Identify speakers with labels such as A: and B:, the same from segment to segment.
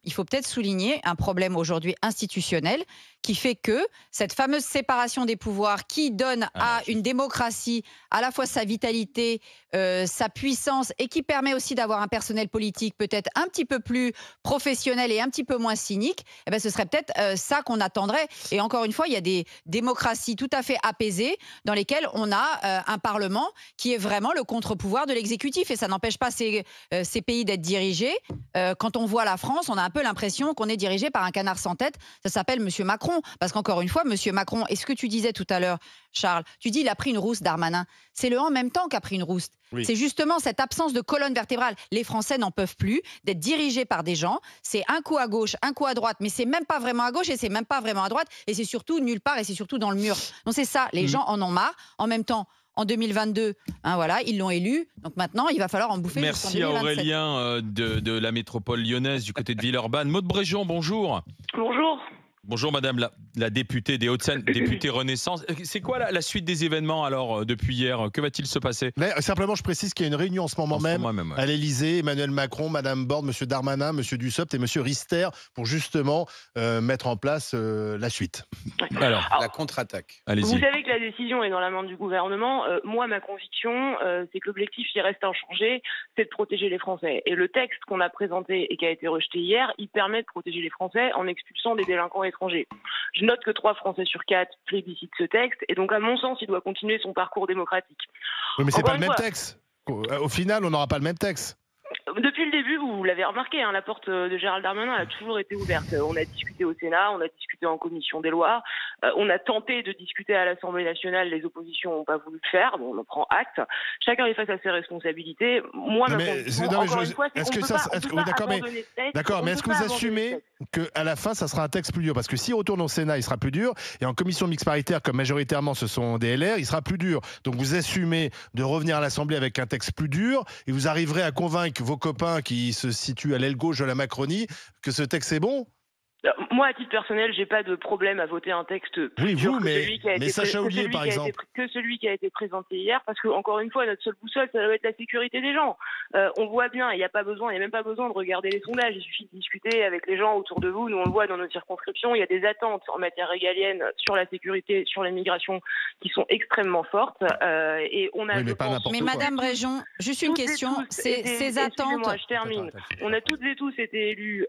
A: il faut peut-être souligner un problème aujourd'hui institutionnel qui fait que cette fameuse séparation des pouvoirs qui donne à une démocratie à la fois sa vitalité, sa puissance et qui permet aussi d'avoir un personnel politique peut-être un petit peu plus professionnel et un petit peu moins cynique, eh ben, ce serait peut-être ça qu'on attendrait. Et encore une fois, il y a des démocraties tout à fait apaisées dans lesquelles on a un Parlement qui est vraiment le contre-pouvoir de l'exécutif. Et ça n'empêche pas ces pays d'être dirigés. Quand on voit la France, on a un peu l'impression qu'on est dirigé par un canard sans tête. Ça s'appelle Monsieur Macron. Parce qu'encore une fois, Monsieur Macron, et ce que tu disais tout à l'heure, Charles, tu dis il a pris une rousse, Darmanin. C'est le en même temps qu'a pris une rousse. Oui. C'est justement cette absence de colonne vertébrale. Les Français n'en peuvent plus d'être dirigés par des gens. C'est un coup à gauche, un coup à droite, mais c'est même pas vraiment à gauche et c'est même pas vraiment à droite. Et c'est surtout nulle part et c'est surtout dans le mur. Donc c'est ça, les gens en ont marre. En même temps, en 2022, voilà, ils l'ont élu. Donc maintenant, il va falloir en bouffer.
B: Merci à Aurélien de la métropole lyonnaise du côté de Villeurbanne. Maude Bréjon, bonjour.
C: Bonjour.
B: Bonjour Madame la députée des Hauts-de-Seine, députée Renaissance. C'est quoi la suite des événements alors depuis hier? Que va-t-il se passer?
D: Simplement, je précise qu'il y a une réunion en ce moment même à l'Elysée. Emmanuel Macron, Madame Borne, Monsieur Darmanin, Monsieur Dussopt et Monsieur Rister pour justement mettre en place la suite.
B: Alors,
E: la contre-attaque.
C: Vous savez que la décision est dans la main du gouvernement. Moi, ma conviction, c'est que l'objectif, il reste inchangé, c'est de protéger les Français. Et le texte qu'on a présenté et qui a été rejeté hier, il permet de protéger les Français en expulsant des délinquants étrangers. Je note que 3 Français sur 4 plébiscitent ce texte et donc à mon sens il doit continuer son parcours démocratique.
D: Oui, mais c'est pas le même texte. Au final on n'aura pas le même texte.
C: Depuis le début, vous l'avez remarqué, la porte de Gérald Darmanin a toujours été ouverte. On a discuté au Sénat, on a discuté en commission des lois, on a tenté de discuter à l'Assemblée nationale, les oppositions n'ont pas voulu le faire, bon, on en prend acte. Chacun est face à ses responsabilités. Moi, encore une fois, c'est qu'on peut pas abandonner ce texte.
D: D'accord, mais est-ce que vous assumez qu'à la fin, ça sera un texte plus dur? Parce que s'il retourne au Sénat, il sera plus dur, et en commission mixte paritaire, comme majoritairement ce sont des LR, il sera plus dur. Donc vous assumez de revenir à l'Assemblée avec un texte plus dur, et vous arriverez à convaincre vos copains qui se situent à l'aile gauche de la Macronie que ce texte est bon?
C: Moi, à titre personnel, j'ai pas de problème à voter un texte plus dur que celui qui a été présenté hier, parce que encore une fois, notre seule boussole, ça doit être la sécurité des gens. On voit bien, il n'y a même pas besoin de regarder les sondages. Il suffit de discuter avec les gens autour de vous. Nous, on le voit dans nos circonscriptions. Il y a des attentes en matière régalienne sur la sécurité, sur l'immigration, qui sont extrêmement fortes. Et on a.
A: Mais Madame Bréjon, juste une question. Ces attentes.
C: Excusez-moi, je termine. On a toutes et tous été élus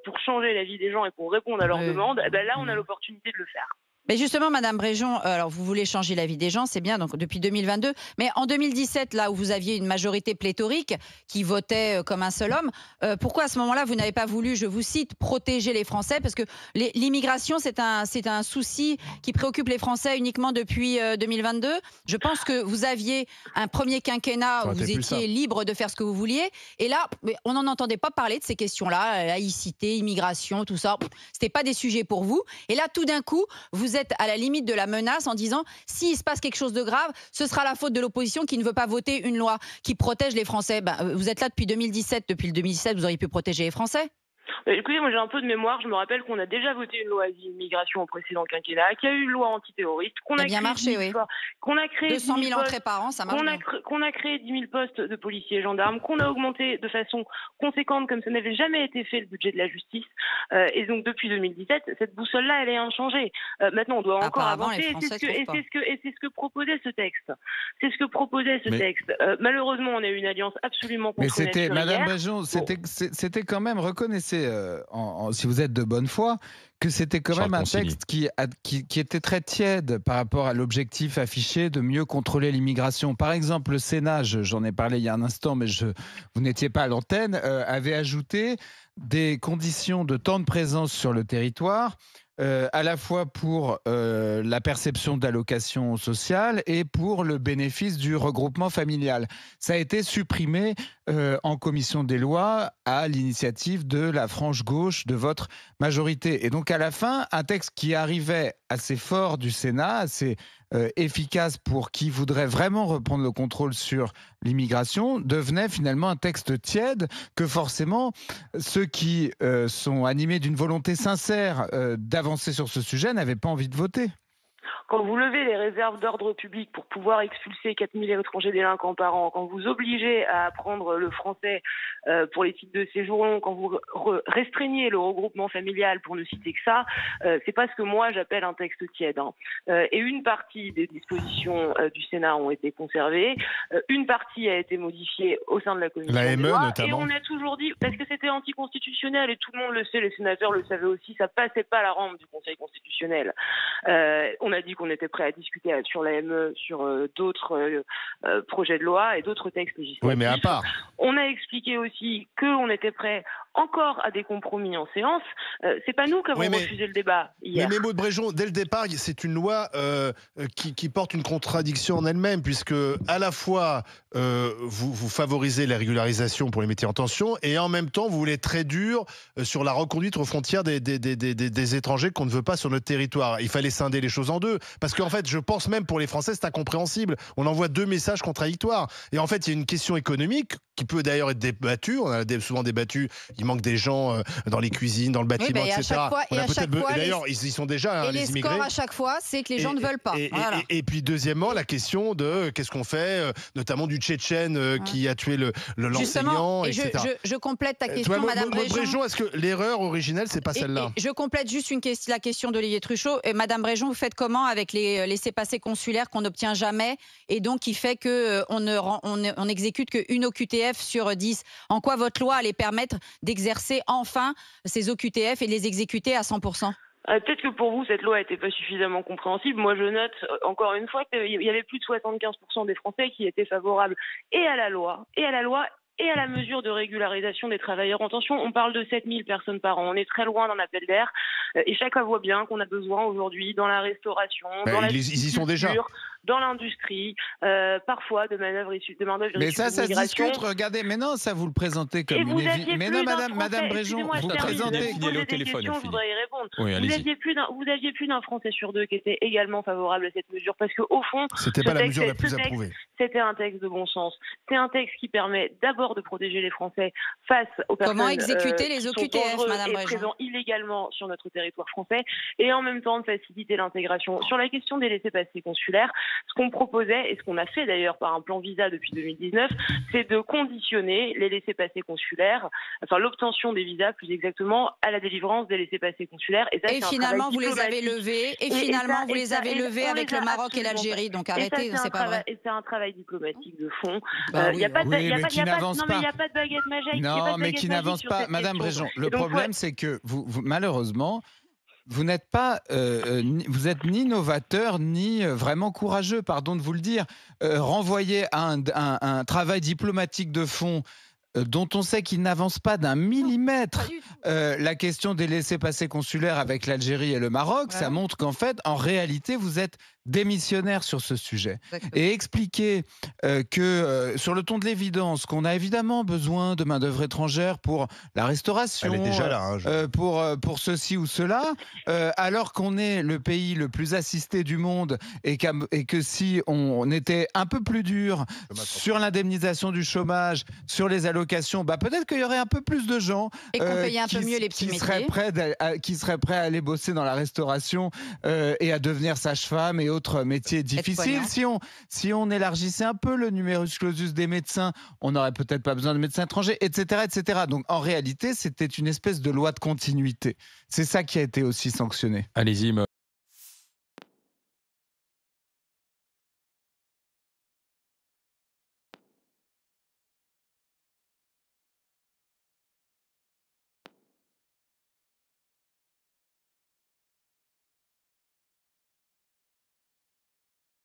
C: pour changer la vie des gens et pour répondre à leurs demandes, eh ben là, on a l'opportunité de le faire.
A: Mais justement, Madame Bréjon, alors vous voulez changer la vie des gens, c'est bien, donc depuis 2022. Mais en 2017, là où vous aviez une majorité pléthorique qui votait comme un seul homme, pourquoi à ce moment-là vous n'avez pas voulu, je vous cite, protéger les Français? Parce que l'immigration, c'est un souci qui préoccupe les Français uniquement depuis 2022. Je pense que vous aviez un premier quinquennat où vous étiez libre de faire ce que vous vouliez. Et là, on n'en entendait pas parler de ces questions-là, laïcité, immigration, tout ça. C'était pas des sujets pour vous. Et là, tout d'un coup, vous êtes à la limite de la menace en disant s'il se passe quelque chose de grave, ce sera la faute de l'opposition qui ne veut pas voter une loi qui protège les Français. Vous êtes là depuis 2017. Depuis le 2017, vous auriez pu protéger les Français.
C: Écoutez, moi j'ai un peu de mémoire. Je me rappelle qu'on a déjà voté une loi asile-immigration au précédent quinquennat, qu'il y a eu une loi antiterroriste, qu'on a
A: bien marché, oui.
C: Qu'on a créé
A: 200 000 entrées par an, ça marche bien.
C: Qu'on a créé 10 000 postes de policiers et gendarmes, qu'on a augmenté de façon conséquente, comme ça n'avait jamais été fait, le budget de la justice. Et donc depuis 2017, cette boussole-là, elle est inchangée. Maintenant, on doit encore avancer. Et c'est ce que proposait ce texte. C'est ce que proposait ce texte. Malheureusement, on a eu une alliance absolument contre nature.
E: Mais c'était, Madame Bréjon, c'était quand même, reconnaissez, si vous êtes de bonne foi, que c'était quand même un texte qui était très tiède par rapport à l'objectif affiché de mieux contrôler l'immigration. Par exemple, le Sénat, j'en ai parlé il y a un instant, mais vous n'étiez pas à l'antenne, avait ajouté des conditions de temps de présence sur le territoire, à la fois pour la perception d'allocations sociales et pour le bénéfice du regroupement familial. Ça a été supprimé en commission des lois à l'initiative de la frange gauche de votre majorité. Et donc à la fin, un texte qui arrivait assez fort du Sénat, assez efficace pour qui voudrait vraiment reprendre le contrôle sur l'immigration, devenait finalement un texte tiède que forcément ceux qui sont animés d'une volonté sincère d'avancer sur ce sujet n'avaient pas envie de voter.
C: Quand vous levez les réserves d'ordre public pour pouvoir expulser 4000 étrangers délinquants par an, quand vous obligez à apprendre le français pour les titres de séjour long, quand vous restreignez le regroupement familial, pour ne citer que ça, c'est pas ce que moi j'appelle un texte tiède. Hein. Et une partie des dispositions du Sénat ont été conservées, une partie a été modifiée au sein de la commission
D: des lois, notamment.
C: Et on a toujours dit, parce que c'était anticonstitutionnel, et tout le monde le sait, les sénateurs le savaient aussi, ça passait pas la rampe du Conseil constitutionnel. On a dit qu'on était prêt à discuter sur l'AME, sur d'autres projets de loi et d'autres textes législatifs.
D: Oui, mais à part.
C: On a expliqué aussi qu'on était prêt encore à des compromis en séance. C'est pas nous qui avons refusé le débat hier.
D: Mais Maud Bréjon, dès le départ, c'est une loi qui porte une contradiction en elle-même, puisque à la fois vous favorisez la régularisation pour les métiers en tension, et en même temps vous voulez être très dur sur la reconduite aux frontières des étrangers qu'on ne veut pas sur notre territoire. Il fallait scinder les choses en deux, parce qu'en fait, je pense même pour les Français, c'est incompréhensible. On envoie deux messages contradictoires. Et en fait, il y a une question économique qui peut d'ailleurs être débattue. On a souvent débattu. Il manque des gens dans les cuisines, dans le bâtiment, etc. D'ailleurs, ils y sont déjà, les immigrés.
A: Et les scores à chaque fois, c'est que les gens ne veulent pas.
D: Et puis deuxièmement, la question de qu'est-ce qu'on fait, notamment du Tchétchène qui a tué l'enseignant, etc.
A: Je complète ta question, Madame
D: Bréjon. Est-ce que l'erreur originelle, c'est pas celle-là?
A: Je complète juste la question d'Olivier Truchot. Et Madame Bréjon, vous faites comment avec les laissez-passer consulaires qu'on n'obtient jamais, et donc qui fait qu'on n'exécute qu'une OQTF sur 10? En quoi votre loi allait permettre d'exercer enfin ces OQTF et de les exécuter à 100%?
C: Peut-être que pour vous, cette loi n'était pas suffisamment compréhensible. Moi, je note, encore une fois, qu'il y avait plus de 75% des Français qui étaient favorables et à la loi, et à la mesure de régularisation des travailleurs en tension. On parle de 7000 personnes par an. On est très loin d'un appel d'air. Et chacun voit bien qu'on a besoin aujourd'hui dans la restauration, dans la
D: ils y sont déjà.
C: Dans l'industrie, parfois de main-d'œuvre issue de l'immigration.
E: Mais ça se discute, regardez, mais non, ça vous le présentez comme une évidence. Mais non, Madame Bréjon, vous présentez...
C: Je voudrais y répondre.
B: Oui,
C: vous aviez plus d'un Français sur deux qui était également favorable à cette mesure, parce qu'au fond,
D: c'était pas la mesure la plus approuvée.
C: C'était un texte de bon sens. C'est un texte qui permet d'abord de protéger les Français face aux personnes
A: Comment exécuter les OQTF, Madame Bréjon,
C: présents illégalement sur notre territoire français, et en même temps de faciliter l'intégration. Sur la question des laissez-passer consulaires, ce qu'on proposait, et ce qu'on a fait d'ailleurs par un plan visa depuis 2019, c'est de conditionner les laissez-passer consulaires, enfin l'obtention des visas plus exactement, à la délivrance des laissez-passer consulaires.
A: Et finalement, vous les avez levés, avec le Maroc et l'Algérie, donc arrêtez, c'est pas vrai.
C: Et c'est un travail diplomatique de fond.
E: Il n'y a pas de
C: baguette magique.
E: Non, mais qui n'avance pas. Madame Bréjon, le problème, c'est que vous malheureusement, vous n'êtes pas, vous êtes ni novateur ni vraiment courageux, pardon de vous le dire. Renvoyer à un travail diplomatique de fond dont on sait qu'il n'avance pas d'un millimètre, la question des laissez-passer consulaires avec l'Algérie et le Maroc, ça montre qu'en fait, en réalité, vous êtes démissionnaire sur ce sujet. Et expliquer que, sur le ton de l'évidence, qu'on a évidemment besoin de main-d'œuvre étrangère pour la restauration,
D: elle est déjà là,
E: pour ceci ou cela, alors qu'on est le pays le plus assisté du monde, et que si on était un peu plus dur sur l'indemnisation du chômage, sur les allocations, peut-être qu'il y aurait un peu plus de gens
A: et qu'on payait un peu mieux les petits métiers,
E: qui seraient prêts à aller bosser dans la restauration et à devenir sage-femme et autres métiers difficiles. Si on élargissait un peu le numerus clausus des médecins, on n'aurait peut-être pas besoin de médecins étrangers, etc., etc. Donc en réalité, c'était une espèce de loi de continuité. C'est ça qui a été aussi sanctionné.
B: Allez-y.